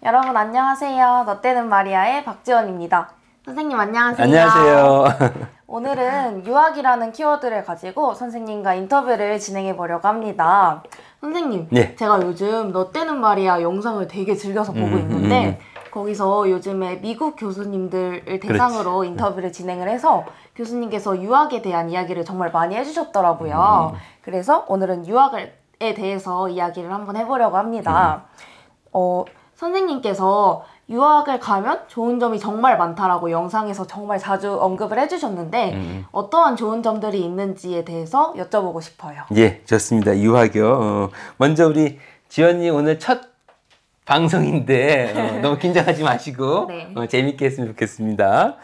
여러분 안녕하세요. 너 때는 마리아의 박지원입니다. 선생님 안녕하세요. 안녕하세요. 오늘은 유학이라는 키워드를 가지고 선생님과 인터뷰를 진행해 보려고 합니다. 선생님, 네. 제가 요즘 너 때는 마리아 영상을 되게 즐겨서 보고 있는데 거기서 요즘에 미국 교수님들을 대상으로 그렇지. 인터뷰를 진행을 해서 교수님께서 유학에 대한 이야기를 정말 많이 해주셨더라고요. 그래서 오늘은 유학에 대해서 이야기를 한번 해보려고 합니다. 선생님께서 유학을 가면 좋은 점이 정말 많다라고 영상에서 정말 자주 언급을 해주셨는데 어떠한 좋은 점들이 있는지에 대해서 여쭤보고 싶어요. 예, 좋습니다. 유학이요. 먼저 우리 지연이 오늘 첫 방송인데 너무 긴장하지 마시고 네. 재밌게 했으면 좋겠습니다.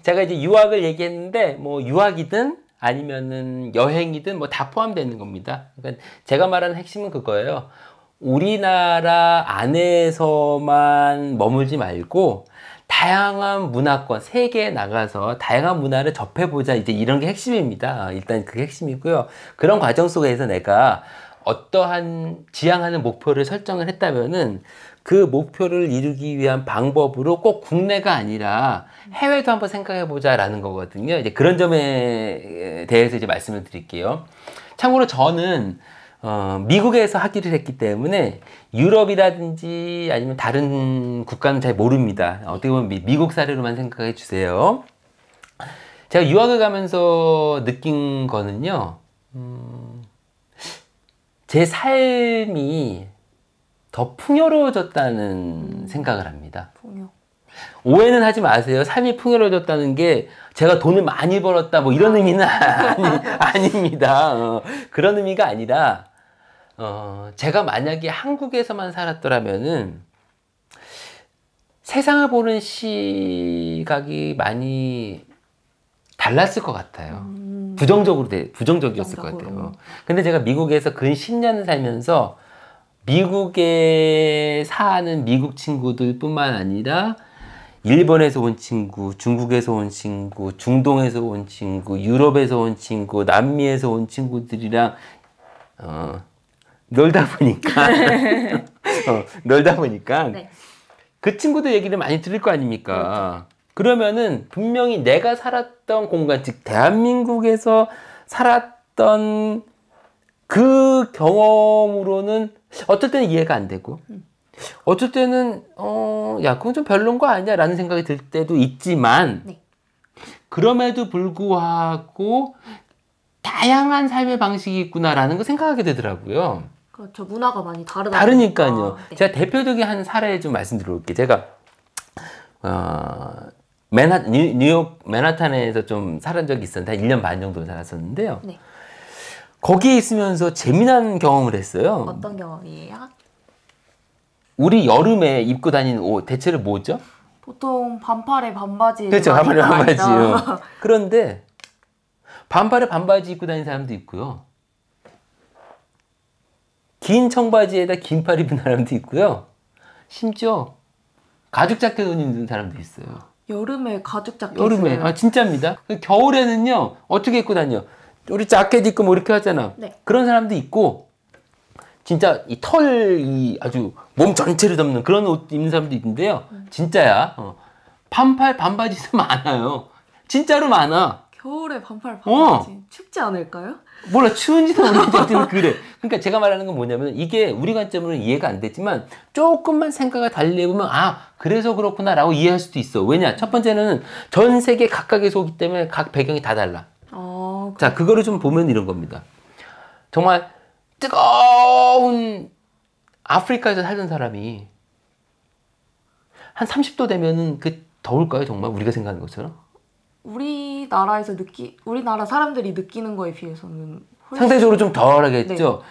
제가 이제 유학을 얘기했는데 뭐 유학이든 아니면은 여행이든 뭐 다 포함되는 겁니다. 그러니까 제가 말하는 핵심은 그거예요. 우리나라 안에서만 머물지 말고 다양한 문화권, 세계에 나가서 다양한 문화를 접해보자. 이제 이런 게 핵심입니다. 일단 그게 핵심이고요. 그런 과정 속에서 내가 어떠한 지향하는 목표를 설정을 했다면은 그 목표를 이루기 위한 방법으로 꼭 국내가 아니라 해외도 한번 생각해 보자라는 거거든요. 이제 그런 점에 대해서 이제 말씀을 드릴게요. 참고로 저는 미국에서 학위를 했기 때문에 유럽이라든지 아니면 다른 국가는 잘 모릅니다. 어떻게 보면 미국 사례로만 생각해 주세요. 제가 유학을 가면서 느낀 거는요, 제 삶이 더 풍요로워졌다는 생각을 합니다. 풍요. 오해는 하지 마세요. 삶이 풍요로워졌다는 게 제가 돈을 많이 벌었다 뭐 이런 의미는 아닙니다. 그런 의미가 아니라 제가 만약에 한국에서만 살았더라면은 세상을 보는 시각이 많이 달랐을 것 같아요. 부정적이었을 것 같아요. 근데 제가 미국에서 근 10년을 살면서 미국에 사는 미국 친구들 뿐만 아니라 일본에서 온 친구, 중국에서 온 친구, 중동에서 온 친구, 유럽에서 온 친구, 남미에서 온 친구들이랑 놀다 보니까 네. 그 친구들 얘기를 많이 들을 거 아닙니까? 그러면은 분명히 내가 살았던 공간, 즉 대한민국에서 살았던 그 경험으로는 어떨 때는 이해가 안 되고 어쩔 때는 야 그건 좀 별론 거 아니야 라는 생각이 들 때도 있지만 네. 그럼에도 불구하고 다양한 삶의 방식이 있구나라는 거 생각하게 되더라고요. 그렇죠. 문화가 많이 다르다. 다르니까요. 네. 제가 대표적인 한 사례 좀 말씀드려볼게요. 제가 뉴욕 맨하탄에서 좀 살은 적이 있었는데 한 1년 반 정도 살았었는데요. 네. 거기에 있으면서 재미난 경험을 했어요. 어떤 경험이에요? 우리 여름에 입고 다니는 옷 대체로 뭐죠? 보통 반팔에 반바지. 그렇죠. 많이 반팔에 입고 반바지요. 다니죠. 그런데 반팔에 반바지 입고 다니는 사람도 있고요. 긴 청바지에다 긴팔 입은 사람도 있고요. 심지어 가죽 자켓 옷 입는 사람도 있어요. 여름에 가죽 자켓. 여름에 진짜입니다. 겨울에는요 어떻게 입고 다녀? 우리 자켓 입고 뭐 이렇게 하잖아. 네. 그런 사람도 있고 진짜 이 털이 아주 몸 전체를 덮는 그런 옷 입는 사람도 있는데요. 진짜야. 반팔 반바지도 많아요. 진짜로 많아. 겨울에 반팔 반바지 춥지 않을까요? 몰라 추운지도 모르겠지만 그래. 그러니까 제가 말하는 건 뭐냐면 이게 우리 관점으로는 이해가 안 됐지만 조금만 생각을 달리 해보면 그래서 그렇구나라고 이해할 수도 있어. 왜냐? 첫 번째는 전 세계 각각에서 오기 때문에 각 배경이 다 달라. 자, 그거를 좀 보면 이런 겁니다. 정말 뜨거운 아프리카에서 살던 사람이 한 30도 되면은 그 더울까요? 정말 우리가 생각하는 것처럼? 우리나라 사람들이 느끼는 거에 비해서는 상대적으로 좀 덜하겠죠? 네.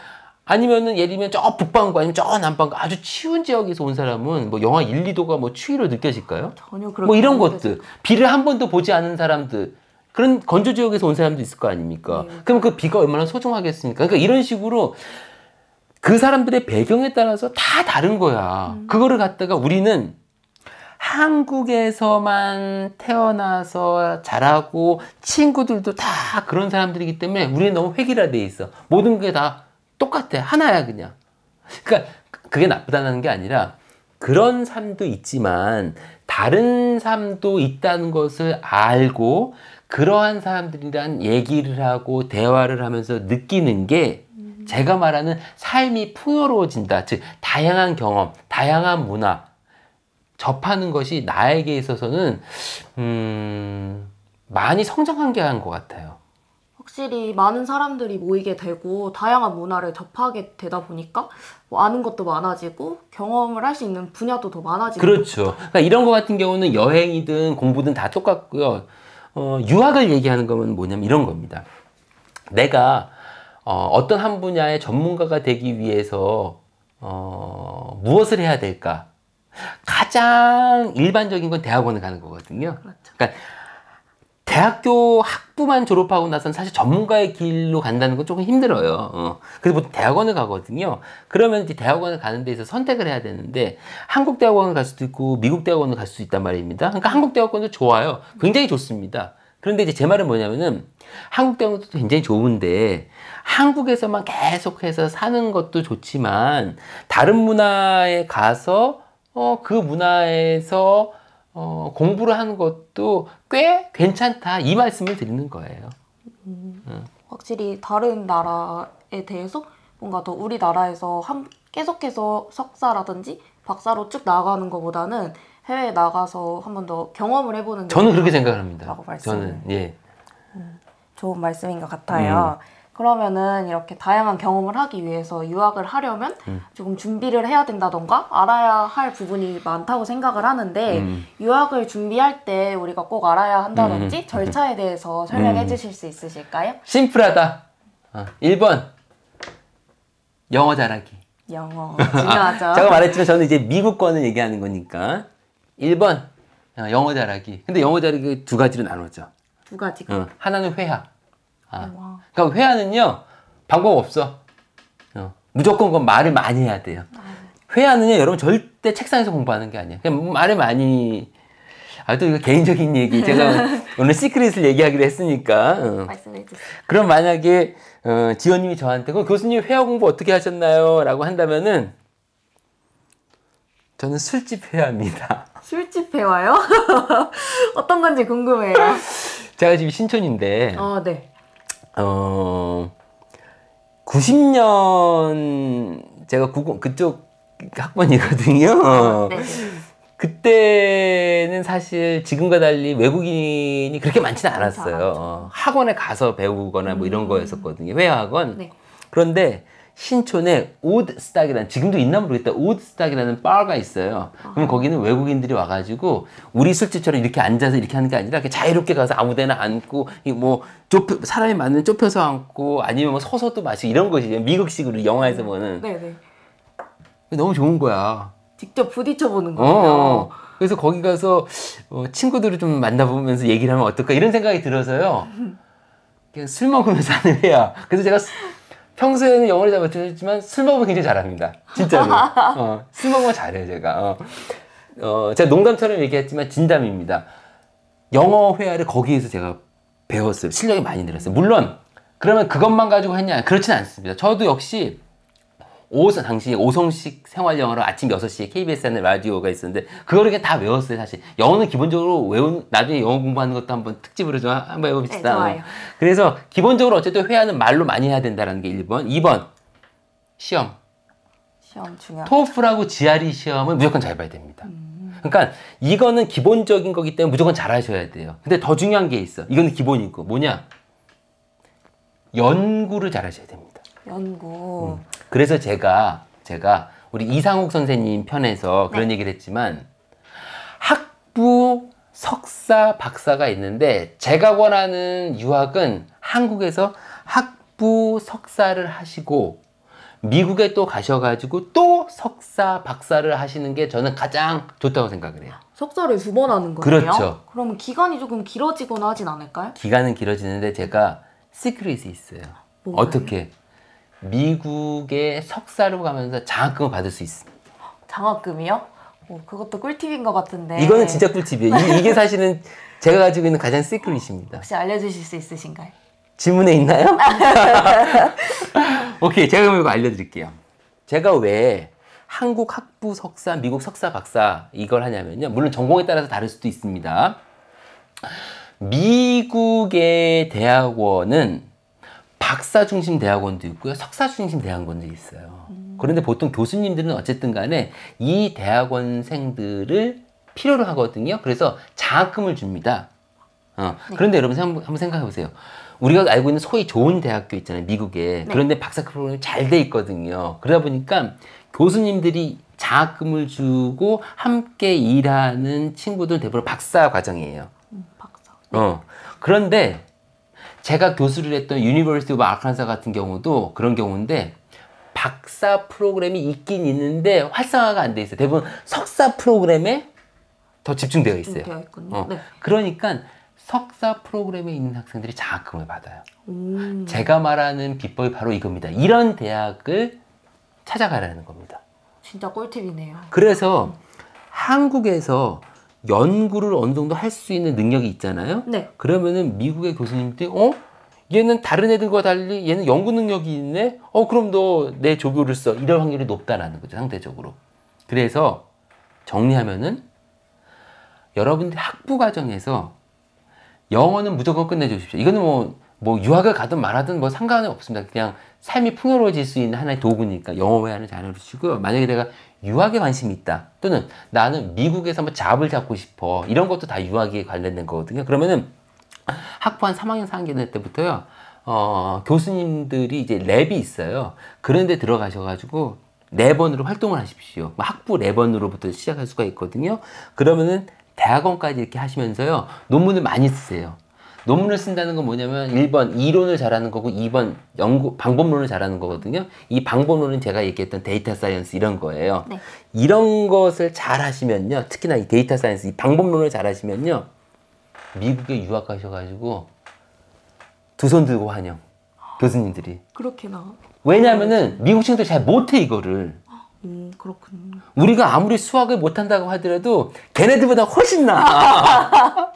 아니면은 예를 들면 저 북반구 아니면 저 남반구 아주 추운 지역에서 온 사람은 뭐 영하 1, 2도가 뭐 추위로 느껴질까요? 전혀 그렇게 뭐 이런 안 것들. 느껴져요. 비를 한 번도 보지 않은 사람들. 그런 건조 지역에서 온 사람도 있을 거 아닙니까? 네. 그럼 그 비가 얼마나 소중하겠습니까? 그러니까 이런 식으로 그 사람들의 배경에 따라서 다 다른 거야. 그거를 갖다가 우리는 한국에서만 태어나서 자라고 친구들도 다 그런 사람들이기 때문에 우리는 너무 획일화돼 있어. 모든 게 다 똑같아. 하나야 그냥. 그러니까 그게 나쁘다는 게 아니라 그런 삶도 있지만 다른 삶도 있다는 것을 알고 그러한 사람들이랑 얘기를 하고 대화를 하면서 느끼는 게 제가 말하는 삶이 풍요로워진다. 즉 다양한 경험, 다양한 문화 접하는 것이 나에게 있어서는 많이 성장한 게 한 것 같아요. 확실히 많은 사람들이 모이게 되고 다양한 문화를 접하게 되다 보니까 뭐 아는 것도 많아지고 경험을 할 수 있는 분야도 더 많아지고. 그렇죠. 그러니까 이런 거 같은 경우는 여행이든 공부든 다 똑같고요. 유학을 얘기하는 거면 뭐냐면 이런 겁니다. 내가 어떤 한 분야의 전문가가 되기 위해서 무엇을 해야 될까? 가장 일반적인 건 대학원을 가는 거거든요. 그렇죠. 그러니까 대학교 학부만 졸업하고 나서는 사실 전문가의 길로 간다는 건 조금 힘들어요. 그래서 보통 대학원을 가거든요. 그러면 이제 대학원을 가는 데 있어서 선택을 해야 되는데 한국 대학원을 갈 수도 있고 미국 대학원을 갈 수 있단 말입니다. 그러니까 한국 대학원도 좋아요. 굉장히 좋습니다. 그런데 이제 제 말은 뭐냐면은 한국 대학원도 굉장히 좋은데 한국에서만 계속해서 사는 것도 좋지만 다른 문화에 가서 그 문화에서 공부를 하는 것도 꽤 괜찮다 이 말씀을 드리는 거예요. 확실히 다른 나라에 대해서 뭔가 더 우리나라에서 계속해서 석사라든지 박사로 쭉 나가는 것보다는 해외에 나가서 한 번 더 경험을 해보는 게 저는 그렇게 생각을 합니다. 라고 저는 예. 좋은 말씀인 것 같아요. 그러면은 이렇게 다양한 경험을 하기 위해서 유학을 하려면 조금 준비를 해야 된다던가 알아야 할 부분이 많다고 생각을 하는데 유학을 준비할 때 우리가 꼭 알아야 한다든지 절차에 대해서 설명해 주실 수 있으실까요? 심플하다. 1번 영어 잘하기. 영어 중요하죠. 제가 말했지만 저는 이제 미국권을 얘기하는 거니까 1번 영어 잘하기. 근데 영어 잘하기 두 가지로 나누죠. 두 가지가. 하나는 회화. 그러니까 회화는요 방법 없어. 무조건 그건 말을 많이 해야 돼요. 회화는요 여러분 절대 책상에서 공부하는 게 아니에요. 그냥 말을 많이. 또 이거 개인적인 얘기. 제가 오늘 시크릿을 얘기하기로 했으니까. 말씀해 주세요. 그럼 만약에 지원님이 저한테 그럼 교수님 회화 공부 어떻게 하셨나요? 라고 한다면은 저는 술집 회화입니다. 술집 회화요? 어떤 건지 궁금해요. 제가 지금 신촌인데 네. 90년 제가 그쪽 학번이거든요. 네. 그때는 사실 지금과 달리 외국인이 그렇게 많지는 않았어요. 학원에 가서 배우거나 뭐 이런 거였었거든요. 회화학원. 네. 그런데 신촌에 오드스탁이라는, 지금도 있나 모르겠다, 오드스탁이라는 바가 있어요. 그럼 거기는 외국인들이 와가지고 우리 술집처럼 이렇게 앉아서 이렇게 하는 게 아니라 이렇게 자유롭게 가서 아무데나 앉고 뭐 사람이 많으면 좁혀서 앉고 아니면 뭐 서서도 마시고 이런 것이죠. 미국식으로 영화에서 보는. 네네. 너무 좋은 거야. 직접 부딪혀보는 거예요. 그래서 거기 가서 친구들을 좀 만나보면서 얘기를 하면 어떨까 이런 생각이 들어서요. 그냥 술 먹으면서 하는 회야. 그래서 제가 평소에는 영어를 잘 못하지만 술 먹으면 굉장히 잘합니다. 진짜로. 술 먹으면 잘해요, 제가. 제가 농담처럼 얘기했지만 진담입니다. 영어 회화를 거기에서 제가 배웠어요. 실력이 많이 늘었어요. 물론 그러면 그것만 가지고 했냐? 그렇진 않습니다. 저도 역시 당시 오성식 생활영어로 아침 6시에 KBS 하는 라디오가 있었는데 그거를 그냥 다 외웠어요. 사실 영어는 기본적으로 나중에 영어 공부하는 것도 한번 특집으로 좀 한번 해봅시다. 네, 좋아요. 그래서 기본적으로 어쨌든 회화는 말로 많이 해야 된다는 게 1번. 2번 시험 중요하죠. 토플하고 GRE 시험은 무조건 잘 봐야 됩니다. 그러니까 이거는 기본적인 거기 때문에 무조건 잘 하셔야 돼요. 근데 더 중요한 게 있어. 이거는 기본이고 뭐냐, 연구를 잘 하셔야 됩니다. 연구. 그래서 제가 우리 이상욱 선생님 편에서 그런 얘기를 했지만 학부, 석사, 박사가 있는데 제가 원하는 유학은 한국에서 학부, 석사를 하시고 미국에 또 가셔가지고 또 석사, 박사를 하시는 게 저는 가장 좋다고 생각을 해요. 석사를 2번 하는 거예요? 그렇죠. 그러면 기간이 조금 길어지거나 하진 않을까요? 기간은 길어지는데 제가 시크릿이 있어요. 뭔가요? 어떻게? 미국에 석사로 가면서 장학금을 받을 수 있습니다. 장학금이요? 그것도 꿀팁인 것 같은데. 이거는 진짜 꿀팁이에요. 이게 사실은 제가 가지고 있는 가장 시크릿입니다. 혹시 알려주실 수 있으신가요? 질문에 있나요? 오케이, 제가 그럼 이거 알려드릴게요. 제가 왜 한국 학부 석사, 미국 석사 박사 이걸 하냐면요. 물론 전공에 따라서 다를 수도 있습니다. 미국의 대학원은 박사 중심 대학원도 있고요. 석사 중심 대학원도 있어요. 그런데 보통 교수님들은 어쨌든 간에 이 대학원생들을 필요로 하거든요. 그래서 장학금을 줍니다. 그런데 여러분 한번 생각해 보세요. 우리가 알고 있는 소위 좋은 대학교 있잖아요. 미국에. 그런데 박사 프로그램이 잘 돼 있거든요. 그러다 보니까 교수님들이 장학금을 주고 함께 일하는 친구들은 대부분 박사 과정이에요. 박사. 그런데 제가 교수를 했던 유니버시티 오브 아칸사 같은 경우도 그런 경우인데 박사 프로그램이 있긴 있는데 활성화가 안 돼 있어요. 대부분 석사 프로그램에 더 집중되어 있어요. 되어 있군요. 네. 그러니까 석사 프로그램에 있는 학생들이 장학금을 받아요. 제가 말하는 비법이 바로 이겁니다. 이런 대학을 찾아가라는 겁니다. 진짜 꿀팁이네요. 그래서 한국에서 연구를 어느 정도 할 수 있는 능력이 있잖아요. 네. 그러면은 미국의 교수님들이 얘는 다른 애들과 달리 얘는 연구 능력이 있네. 그럼 너 내 조교를 써. 이럴 확률이 높다라는 거죠. 상대적으로. 그래서 정리하면은 여러분들 학부 과정에서 영어는 무조건 끝내주십시오. 이거는 뭐 유학을 가든 말하든 뭐 상관은 없습니다. 그냥 삶이 풍요로워질 수 있는 하나의 도구니까 영어 회화는 잘 해주시고요. 만약에 내가 유학에 관심이 있다. 또는 나는 미국에서 뭐 잡을 잡고 싶어. 이런 것도 다 유학에 관련된 거거든요. 그러면은 학부 한 3학년 4학년 때부터요. 교수님들이 이제 랩이 있어요. 그런 데 들어가셔가지고 랩원으로 활동을 하십시오. 학부 랩원으로부터 시작할 수가 있거든요. 그러면은 대학원까지 이렇게 하시면서요. 논문을 많이 쓰세요. 논문을 쓴다는 건 뭐냐면 1번 이론을 잘하는 거고 2번 연구 방법론을 잘하는 거거든요. 이 방법론은 제가 얘기했던 데이터 사이언스 이런 거예요. 네. 이런 것을 잘 하시면요. 특히나 이 데이터 사이언스 이 방법론을 잘 하시면요. 미국에 유학 가셔가지고 두 손 들고 환영. 교수님들이. 그렇게나. 왜냐하면은 미국 친구들 잘 못해 이거를. 그렇군요. 우리가 아무리 수학을 못한다고 하더라도 걔네들보다 훨씬 나아.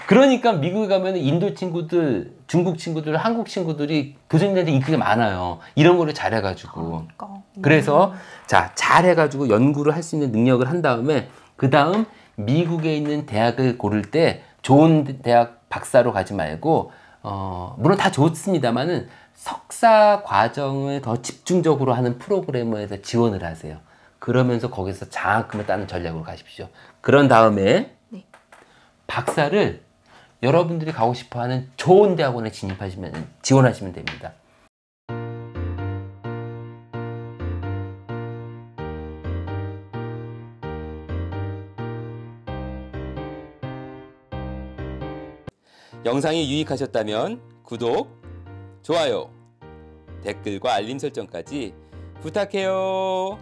그러니까 미국에 가면 인도 친구들, 중국 친구들, 한국 친구들이 교수님들한테 인기가 많아요. 이런 거를 잘해가지고. 그러니까. 그래서 자 잘해가지고 연구를 할 수 있는 능력을 한 다음에 그 다음 미국에 있는 대학을 고를 때 좋은 대학 박사로 가지 말고 물론 다 좋습니다만은 석사 과정을 더 집중적으로 하는 프로그램에서 지원을 하세요. 그러면서 거기서 장학금을 따는 전략으로 가십시오. 그런 다음에 네. 박사를 여러분들이 가고 싶어하는 좋은 대학원에 지원하시면 됩니다. 영상이 유익하셨다면 구독, 좋아요, 댓글과 알림 설정까지 부탁해요.